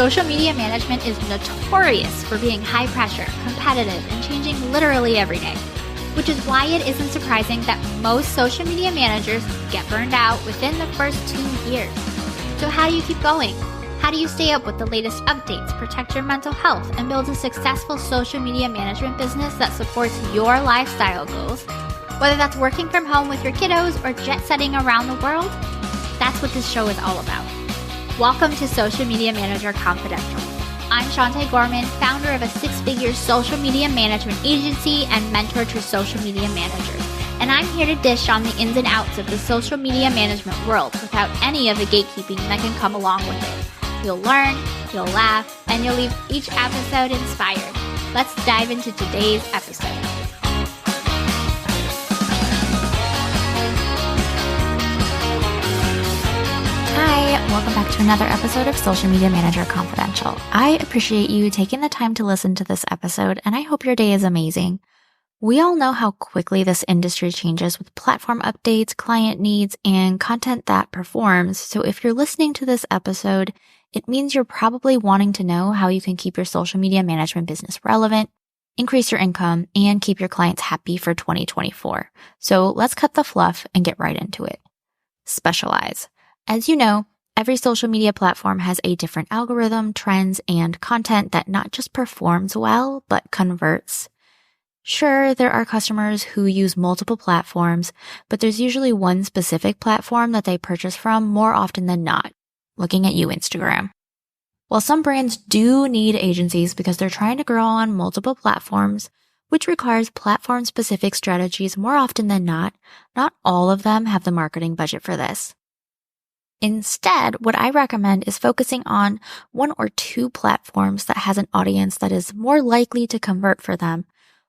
Social media management is notorious for being high pressure, competitive, and changing literally every day, which is why it isn't surprising that most social media managers get burned out within the first 2 years. So how do you keep going? How do you stay up with the latest updates, protect your mental health, and build a successful social media management business that supports your lifestyle goals? Whether that's working from home with your kiddos or jet setting around the world, that's what this show is all about. Welcome to Social Media Manager Confidential. I'm Shantae Gorman, founder of a 6-figure social media management agency and mentor to social media managers. And I'm here to dish on the ins and outs of the social media management world without any of the gatekeeping that can come along with it. You'll learn, you'll laugh, and you'll leave each episode inspired. Let's dive into today's episode. Hi, welcome back to another episode of Social Media Manager Confidential. I appreciate you taking the time to listen to this episode, and I hope your day is amazing. We all know how quickly this industry changes with platform updates, client needs, and content that performs. So if you're listening to this episode, it means you're probably wanting to know how you can keep your social media management business relevant, increase your income, and keep your clients happy for 2024. So let's cut the fluff and get right into it. Specialize. As you know, every social media platform has a different algorithm, trends, and content that not just performs well, but converts. Sure, there are customers who use multiple platforms, but there's usually one specific platform that they purchase from more often than not. Looking at you, Instagram. While some brands do need agencies because they're trying to grow on multiple platforms, which requires platform-specific strategies more often than not all of them have the marketing budget for this. Instead, what I recommend is focusing on 1 or 2 platforms that has an audience that is more likely to convert for them,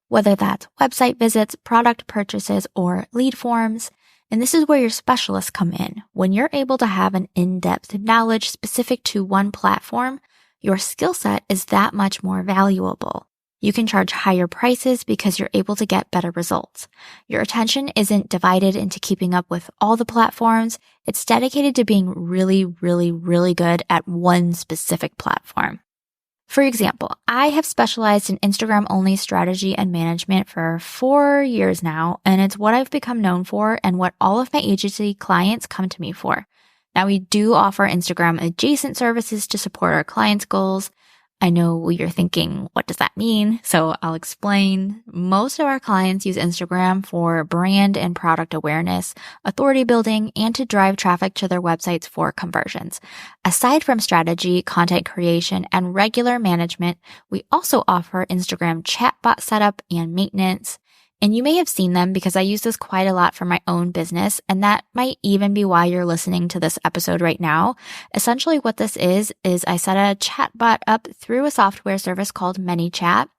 whether that's website visits, product purchases, or lead forms. And this is where your specialists come in. When you're able to have an in-depth knowledge specific to one platform, your skill set is that much more valuable. You can charge higher prices because you're able to get better results. Your attention isn't divided into keeping up with all the platforms. It's dedicated to being really, really, really good at one specific platform. For example, I have specialized in Instagram-only strategy and management for 4 years now, and it's what I've become known for and what all of my agency clients come to me for. Now, we do offer Instagram adjacent services to support our clients' goals. I know you're thinking, what does that mean? So I'll explain. Most of our clients use Instagram for brand and product awareness, authority building, and to drive traffic to their websites for conversions. Aside from strategy, content creation, and regular management, we also offer Instagram chatbot setup and maintenance. And you may have seen them because I use this quite a lot for my own business, and that might even be why you're listening to this episode right now. Essentially what this is I set a chatbot up through a software service called ManyChat,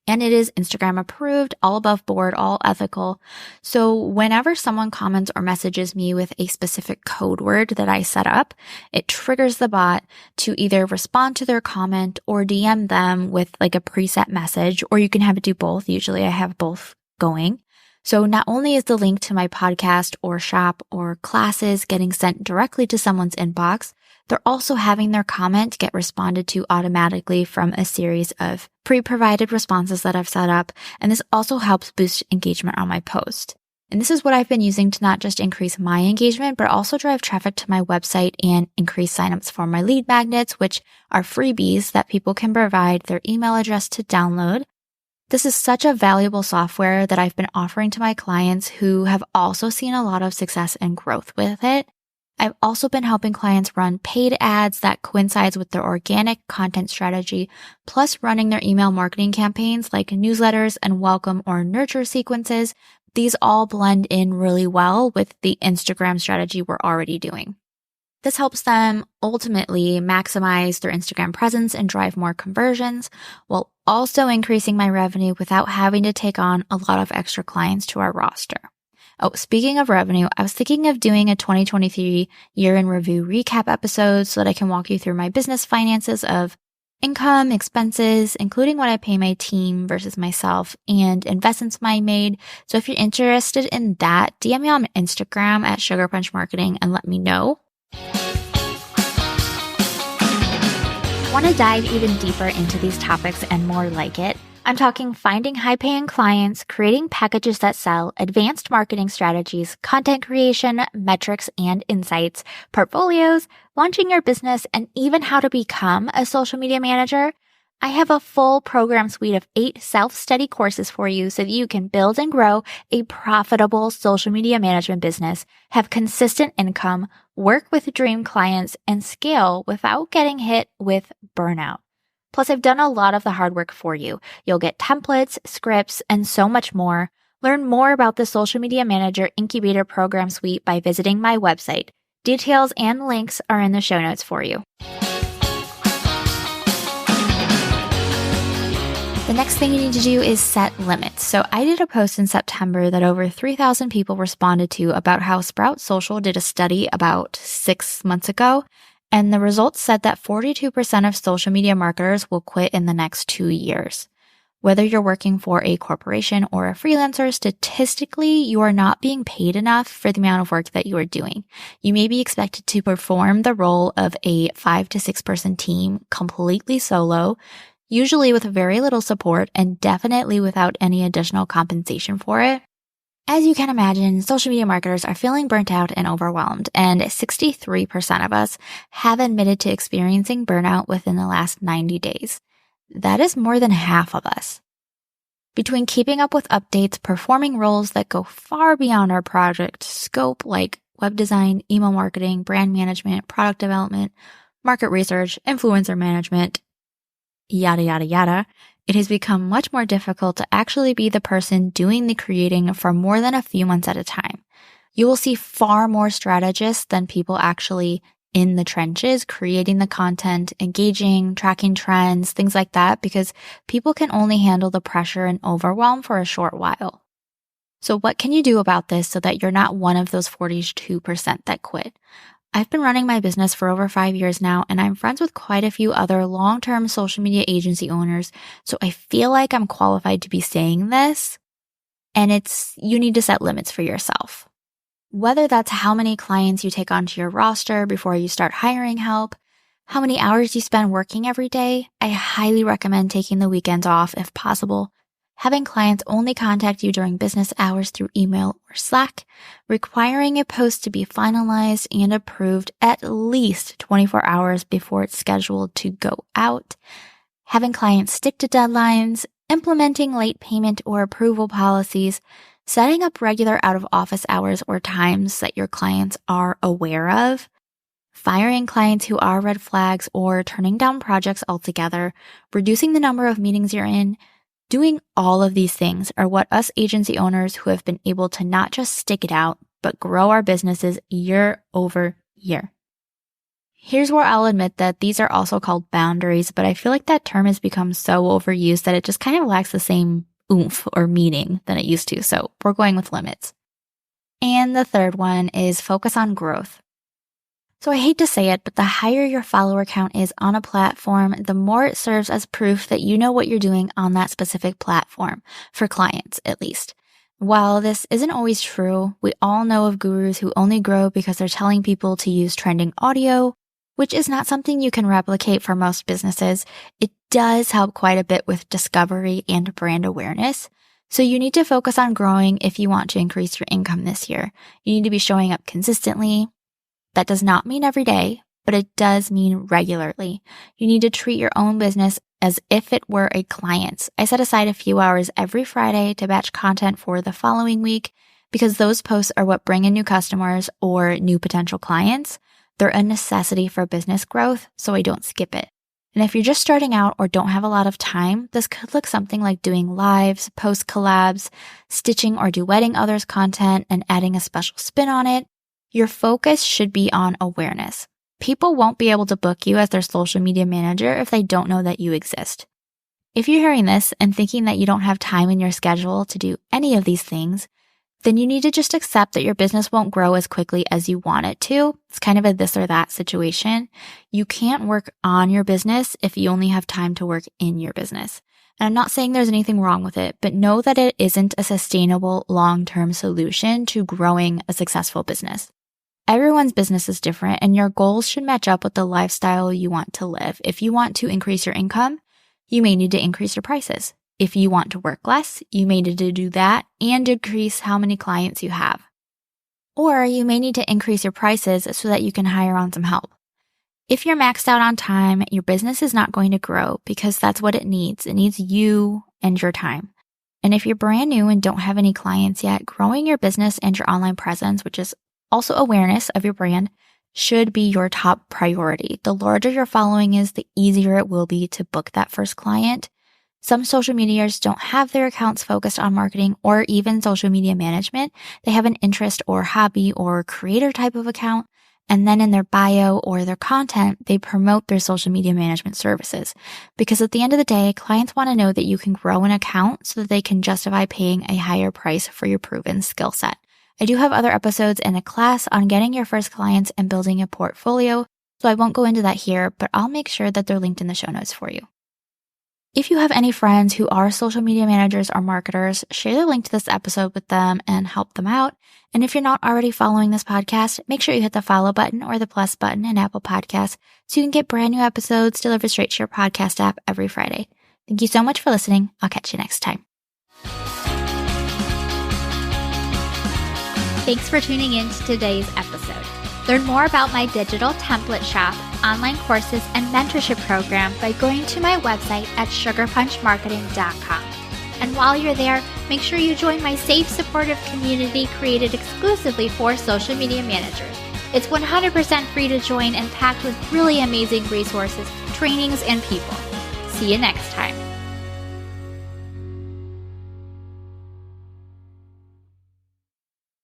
and it is Instagram approved, all above board, all ethical. So whenever someone comments or messages me with a specific code word that I set up, it triggers the bot to either respond to their comment or DM them with like a preset message, or you can have it do both. Usually I have both going. So not only is the link to my podcast or shop or classes getting sent directly to someone's inbox, they're also having their comment get responded to automatically from a series of pre-provided responses that I've set up. And this also helps boost engagement on my post. And this is what I've been using to not just increase my engagement, but also drive traffic to my website and increase signups for my lead magnets, which are freebies that people can provide their email address to download. This is such a valuable software that I've been offering to my clients who have also seen a lot of success and growth with it. I've also been helping clients run paid ads that coincides with their organic content strategy, plus running their email marketing campaigns like newsletters and welcome or nurture sequences. These all blend in really well with the Instagram strategy we're already doing. This helps them ultimately maximize their Instagram presence and drive more conversions while also increasing my revenue without having to take on a lot of extra clients to our roster. Oh, speaking of revenue, I was thinking of doing a 2023 year in review recap episode so that I can walk you through my business finances of income, expenses, including what I pay my team versus myself, and investments I made. So if you're interested in that, DM me on Instagram at Sugar Punch Marketing and let me know. Want to dive even deeper into these topics and more like it? I'm talking finding high-paying clients, creating packages that sell, advanced marketing strategies, content creation, metrics and insights, portfolios, launching your business, and even how to become a social media manager. I have a full program suite of 8 self-study courses for you so that you can build and grow a profitable social media management business, have consistent income, work with dream clients, and scale without getting hit with burnout. Plus, I've done a lot of the hard work for you. You'll get templates, scripts, and so much more. Learn more about the Social Media Manager Incubator Program Suite by visiting my website. Details and links are in the show notes for you. The next thing you need to do is set limits. So I did a post in September that over 3,000 people responded to about how Sprout Social did a study about 6 months ago. And the results said that 42% of social media marketers will quit in the next 2 years. Whether you're working for a corporation or a freelancer, statistically, you are not being paid enough for the amount of work that you are doing. You may be expected to perform the role of a 5 to 6 person team completely solo, usually with very little support and definitely without any additional compensation for it. As you can imagine, social media marketers are feeling burnt out and overwhelmed, and 63% of us have admitted to experiencing burnout within the last 90 days. That is more than half of us. Between keeping up with updates, performing roles that go far beyond our project scope, like web design, email marketing, brand management, product development, market research, influencer management, yada, yada, yada, it has become much more difficult to actually be the person doing the creating for more than a few months at a time. You will see far more strategists than people actually in the trenches, creating the content, engaging, tracking trends, things like that, because people can only handle the pressure and overwhelm for a short while. So what can you do about this so that you're not one of those 42% that quit? I've been running my business for over 5 years now, and I'm friends with quite a few other long-term social media agency owners, so I feel like I'm qualified to be saying this, and you need to set limits for yourself. Whether that's how many clients you take onto your roster before you start hiring help, how many hours you spend working every day, I highly recommend taking the weekends off if possible, having clients only contact you during business hours through email or Slack, requiring a post to be finalized and approved at least 24 hours before it's scheduled to go out, having clients stick to deadlines, implementing late payment or approval policies, setting up regular out-of-office hours or times that your clients are aware of, firing clients who are red flags or turning down projects altogether, reducing the number of meetings you're in. Doing all of these things are what us agency owners who have been able to not just stick it out, but grow our businesses year over year. Here's where I'll admit that these are also called boundaries, but I feel like that term has become so overused that it just kind of lacks the same oomph or meaning than it used to. So we're going with limits. And the third one is focus on growth. So I hate to say it, but the higher your follower count is on a platform, the more it serves as proof that you know what you're doing on that specific platform, for clients at least. While this isn't always true, we all know of gurus who only grow because they're telling people to use trending audio, which is not something you can replicate for most businesses. It does help quite a bit with discovery and brand awareness. So you need to focus on growing if you want to increase your income this year. You need to be showing up consistently. That does not mean every day, but it does mean regularly. You need to treat your own business as if it were a client's. I set aside a few hours every Friday to batch content for the following week because those posts are what bring in new customers or new potential clients. They're a necessity for business growth, so I don't skip it. And if you're just starting out or don't have a lot of time, this could look something like doing lives, post collabs, stitching or duetting others' content and adding a special spin on it. Your focus should be on awareness. People won't be able to book you as their social media manager if they don't know that you exist. If you're hearing this and thinking that you don't have time in your schedule to do any of these things, then you need to just accept that your business won't grow as quickly as you want it to. It's kind of a this or that situation. You can't work on your business if you only have time to work in your business. And I'm not saying there's anything wrong with it, but know that it isn't a sustainable long-term solution to growing a successful business. Everyone's business is different, and your goals should match up with the lifestyle you want to live. If you want to increase your income, you may need to increase your prices. If you want to work less, you may need to do that and decrease how many clients you have. Or you may need to increase your prices so that you can hire on some help. If you're maxed out on time, your business is not going to grow because that's what it needs. It needs you and your time. And if you're brand new and don't have any clients yet, growing your business and your online presence, which is also awareness of your brand, should be your top priority. The larger your following is, the easier it will be to book that first client. Some social medias don't have their accounts focused on marketing or even social media management. They have an interest or hobby or creator type of account. And then in their bio or their content, they promote their social media management services. Because at the end of the day, clients want to know that you can grow an account so that they can justify paying a higher price for your proven skill set. I do have other episodes and a class on getting your first clients and building a portfolio, so I won't go into that here, but I'll make sure that they're linked in the show notes for you. If you have any friends who are social media managers or marketers, share the link to this episode with them and help them out. And if you're not already following this podcast, make sure you hit the follow button or the plus button in Apple Podcasts so you can get brand new episodes delivered straight to your podcast app every Friday. Thank you so much for listening. I'll catch you next time. Thanks for tuning in to today's episode. Learn more about my digital template shop, online courses, and mentorship program by going to my website at sugarpunchmarketing.com. And while you're there, make sure you join my safe, supportive community created exclusively for social media managers. It's 100% free to join and packed with really amazing resources, trainings, and people. See you next time.